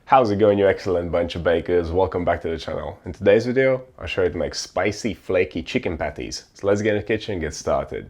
How's it going, you excellent bunch of bakers? Welcome back to the channel. In today's video, I'll show you how to make spicy, flaky chicken patties. So let's get in the kitchen and get started.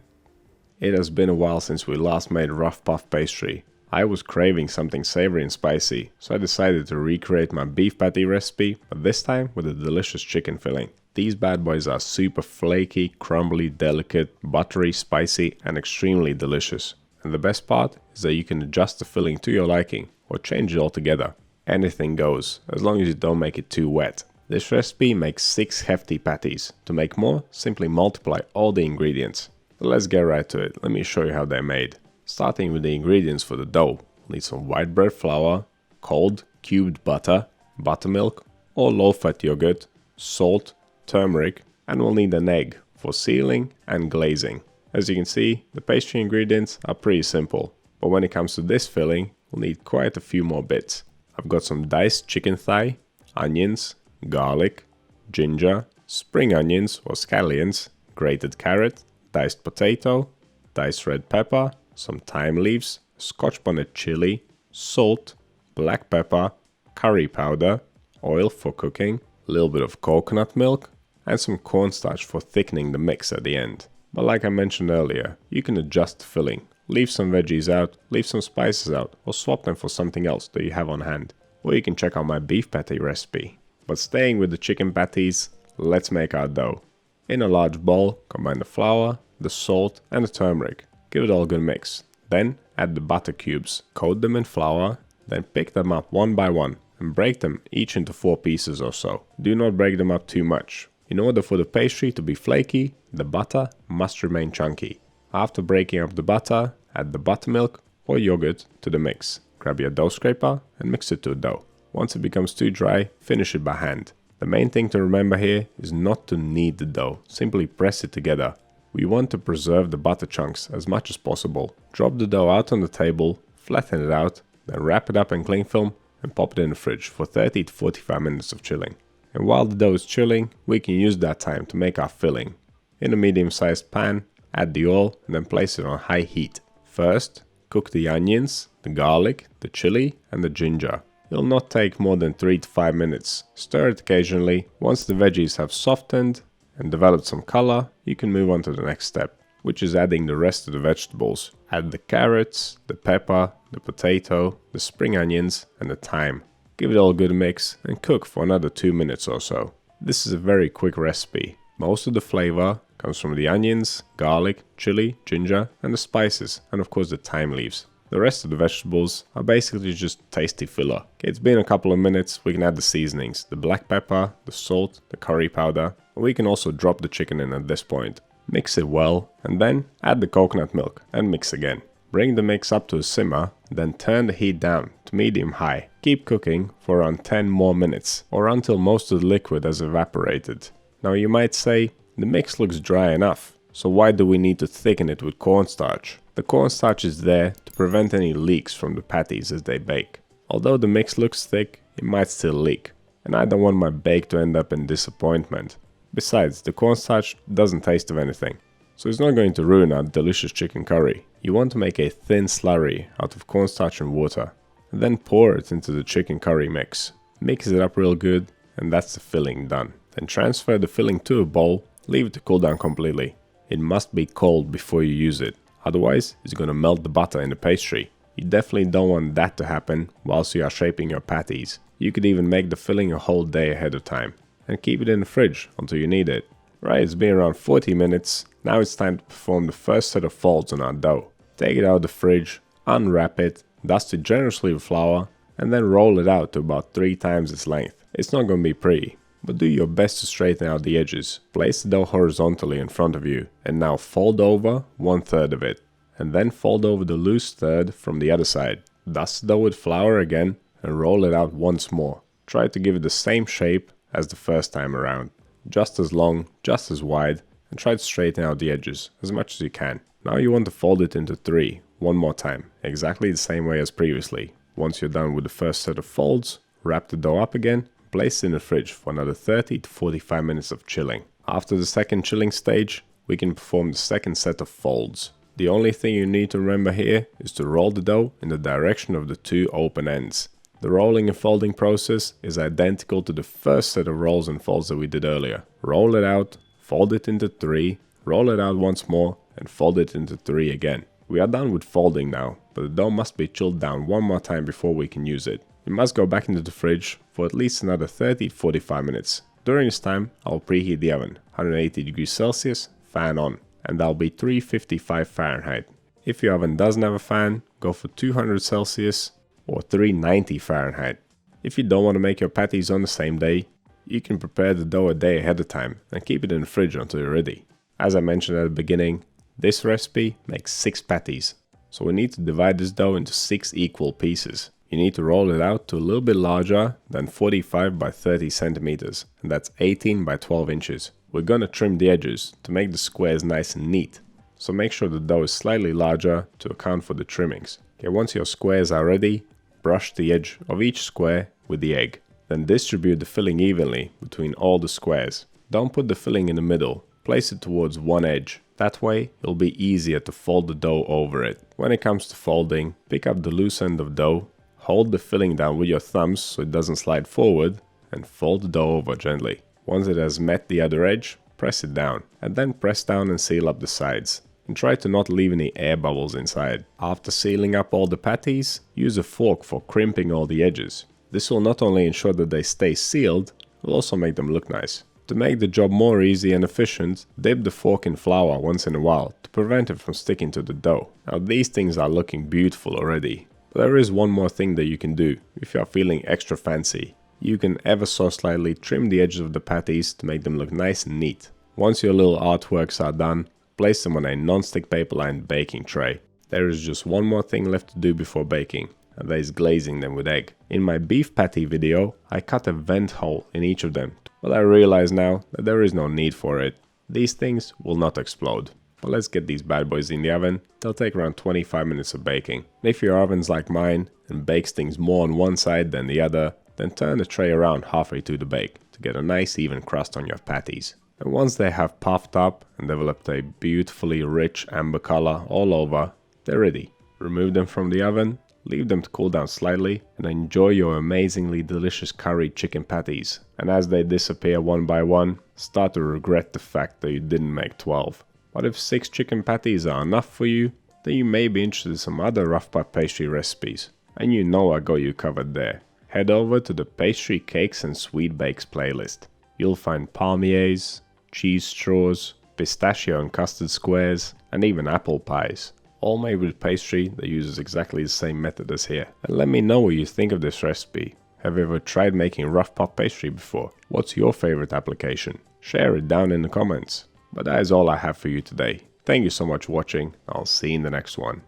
It has been a while since we last made rough puff pastry. I was craving something savory and spicy, so I decided to recreate my beef patty recipe, but this time with a delicious chicken filling. These bad boys are super flaky, crumbly, delicate, buttery, spicy, and extremely delicious. And the best part is that you can adjust the filling to your liking, or change it altogether. Anything goes, as long as you don't make it too wet. This recipe makes 6 hefty patties. To make more, simply multiply all the ingredients. So let's get right to it. Let me show you how they're made. Starting with the ingredients for the dough. We'll need some white bread flour, cold cubed butter, buttermilk or low-fat yogurt, salt, turmeric, and we'll need an egg for sealing and glazing. As you can see, the pastry ingredients are pretty simple, but when it comes to this filling, we'll need quite a few more bits. I've got some diced chicken thigh, onions, garlic, ginger, spring onions or scallions, grated carrot, diced potato, diced red pepper, some thyme leaves, scotch bonnet chili, salt, black pepper, curry powder, oil for cooking, a little bit of coconut milk, and some cornstarch for thickening the mix at the end. But like I mentioned earlier, you can adjust the filling. Leave some veggies out, leave some spices out, or swap them for something else that you have on hand. Or you can check out my beef patty recipe. But staying with the chicken patties, let's make our dough. In a large bowl, combine the flour, the salt, and the turmeric. Give it all a good mix. Then add the butter cubes, coat them in flour, then pick them up one by one and break them each into 4 pieces or so. Do not break them up too much. In order for the pastry to be flaky, the butter must remain chunky. After breaking up the butter, add the buttermilk or yogurt to the mix. Grab your dough scraper and mix it to a dough. Once it becomes too dry, finish it by hand. The main thing to remember here is not to knead the dough, simply press it together. We want to preserve the butter chunks as much as possible. Drop the dough out on the table, flatten it out, then wrap it up in cling film and pop it in the fridge for 30 to 45 minutes of chilling. And while the dough is chilling, we can use that time to make our filling. In a medium-sized pan, add the oil and then place it on high heat. First, cook the onions, the garlic, the chili and the ginger. It'll not take more than 3 to 5 minutes. Stir it occasionally. Once the veggies have softened and developed some color, you can move on to the next step, which is adding the rest of the vegetables. Add the carrots, the pepper, the potato, the spring onions and the thyme. Give it all a good mix and cook for another 2 minutes or so. This is a very quick recipe. Most of the flavor comes from the onions, garlic, chili, ginger and the spices and of course the thyme leaves. The rest of the vegetables are basically just tasty filler. Okay, it's been a couple of minutes, we can add the seasonings, the black pepper, the salt, the curry powder, and we can also drop the chicken in at this point. Mix it well and then add the coconut milk and mix again. Bring the mix up to a simmer, then turn the heat down to medium-high. Keep cooking for around 10 more minutes or until most of the liquid has evaporated. Now you might say, the mix looks dry enough, so why do we need to thicken it with cornstarch? The cornstarch is there to prevent any leaks from the patties as they bake. Although the mix looks thick, it might still leak, and I don't want my bake to end up in disappointment. Besides, the cornstarch doesn't taste of anything, so it's not going to ruin our delicious chicken curry. You want to make a thin slurry out of cornstarch and water, and then pour it into the chicken curry mix. Mix it up real good, and that's the filling done. Then transfer the filling to a bowl, leave it to cool down completely. It must be cold before you use it, otherwise it's going to melt the butter in the pastry. You definitely don't want that to happen whilst you are shaping your patties. You could even make the filling a whole day ahead of time, and keep it in the fridge until you need it. Right, it's been around 40 minutes, now it's time to perform the first set of folds on our dough. Take it out of the fridge, unwrap it, dust it generously with flour, and then roll it out to about 3 times its length. It's not going to be pretty, but do your best to straighten out the edges. Place the dough horizontally in front of you, and now fold over 1/3 of it, and then fold over the loose third from the other side. Dust the dough with flour again, and roll it out once more. Try to give it the same shape as the first time around. Just as long, just as wide, and try to straighten out the edges as much as you can. Now you want to fold it into 3, one more time, exactly the same way as previously. Once you're done with the first set of folds, wrap the dough up again, place it in the fridge for another 30 to 45 minutes of chilling. After the second chilling stage, we can perform the second set of folds. The only thing you need to remember here is to roll the dough in the direction of the 2 open ends. The rolling and folding process is identical to the first set of rolls and folds that we did earlier. Roll it out, fold it into 3, roll it out once more, and fold it into 3 again. We are done with folding now, but the dough must be chilled down one more time before we can use it. It must go back into the fridge for at least another 30-45 minutes. During this time, I'll preheat the oven, 180 degrees Celsius, fan on, and that'll be 355 Fahrenheit. If your oven doesn't have a fan, go for 200 Celsius or 390 Fahrenheit. If you don't want to make your patties on the same day, you can prepare the dough a day ahead of time and keep it in the fridge until you're ready. As I mentioned at the beginning, this recipe makes 6 patties, so we need to divide this dough into 6 equal pieces. You need to roll it out to a little bit larger than 45 by 30 centimeters, and that's 18 by 12 inches. We're gonna trim the edges to make the squares nice and neat, so make sure the dough is slightly larger to account for the trimmings. Okay, once your squares are ready, brush the edge of each square with the egg. Then distribute the filling evenly between all the squares. Don't put the filling in the middle, place it towards one edge. That way, it'll be easier to fold the dough over it. When it comes to folding, pick up the loose end of dough, hold the filling down with your thumbs so it doesn't slide forward, and fold the dough over gently. Once it has met the other edge, press it down, and then press down and seal up the sides. And try to not leave any air bubbles inside. After sealing up all the patties, use a fork for crimping all the edges. This will not only ensure that they stay sealed, it will also make them look nice. To make the job more easy and efficient, dip the fork in flour once in a while to prevent it from sticking to the dough. Now these things are looking beautiful already, but there is one more thing that you can do if you are feeling extra fancy. You can ever so slightly trim the edges of the patties to make them look nice and neat. Once your little artworks are done, place them on a non-stick paper-lined baking tray. There is just one more thing left to do before baking, and that is glazing them with egg. In my beef patty video, I cut a vent hole in each of them, but I realize now that there is no need for it. These things will not explode. But let's get these bad boys in the oven. They'll take around 25 minutes of baking. And if your oven's like mine and bakes things more on one side than the other, then turn the tray around halfway through the bake to get a nice even crust on your patties. And once they have puffed up and developed a beautifully rich amber color all over, they're ready. Remove them from the oven, leave them to cool down slightly, and enjoy your amazingly delicious curried chicken patties. And as they disappear one by one, start to regret the fact that you didn't make 12. But if 6 chicken patties are enough for you, then you may be interested in some other rough pot pastry recipes. And you know I got you covered there. Head over to the pastry, cakes and sweet bakes playlist. You'll find palmiers, cheese straws, pistachio and custard squares, and even apple pies. All made with pastry that uses exactly the same method as here. And let me know what you think of this recipe. Have you ever tried making rough pot pastry before? What's your favorite application? Share it down in the comments. But that is all I have for you today. Thank you so much for watching. I'll see you in the next one.